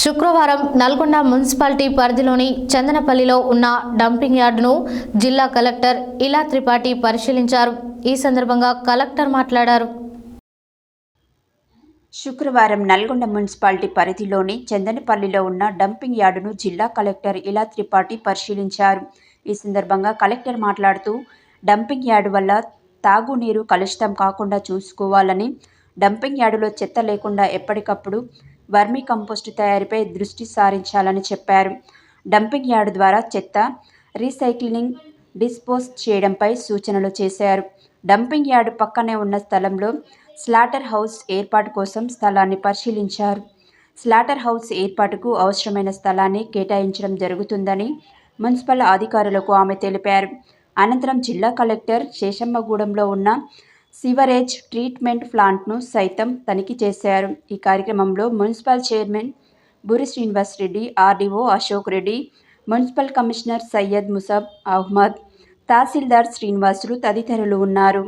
శుక్రవారం నల్గొండ మున్సిపాలిటీ పరిధిలోని చందనపల్లిలో ఉన్న డంపింగ్ యార్డును జిల్లా కలెక్టర్ ఇలా త్రిపాఠి పరిశీలించారు. ఈ సందర్భంగా కలెక్టర్ మాట్లాడారు. శుక్రవారం నల్గొండ మున్సిపాలిటీ పరిధిలోని చందనపల్లిలో ఉన్న డంపింగ్ యార్డును జిల్లా కలెక్టర్ ఇలా త్రిపాఠి పరిశీలించారు. ఈ సందర్భంగా కలెక్టర్ మాట్లాడుతూ డంపింగ్ యార్డు వల్ల తాగునీరు కలుషితం కాకుండా చూసుకోవాలని, డంపింగ్ యార్డులో చెత్త లేకుండా ఎప్పటికప్పుడు వర్మీ కంపోస్టు తయారీపై దృష్టి సారించాలని చెప్పారు. డంపింగ్ యార్డు ద్వారా చెత్త రీసైక్లింగ్, డిస్పోజ్ చేయడంపై సూచనలు చేశారు. డంపింగ్ యార్డు పక్కనే ఉన్న స్థలంలో స్లాటర్ హౌస్ ఏర్పాటు కోసం స్థలాన్ని పరిశీలించారు. స్లాటర్ హౌస్ ఏర్పాటుకు అవసరమైన స్థలాన్ని కేటాయించడం జరుగుతుందని మున్సిపల్ అధికారులకు ఆమె తెలిపారు. అనంతరం జిల్లా కలెక్టర్ శేషమ్మగూడెంలో ఉన్న సివరేజ్ ట్రీట్మెంట్ ప్లాంట్ను సైతం తనిఖీ చేశారు. ఈ కార్యక్రమంలో municipal chairman Boori Srinivas Reddy, RDO Ashok Reddy, municipal commissioner Syed Musab Ahmed, tahsildar Srinivasulu తదితరులు ఉన్నారు.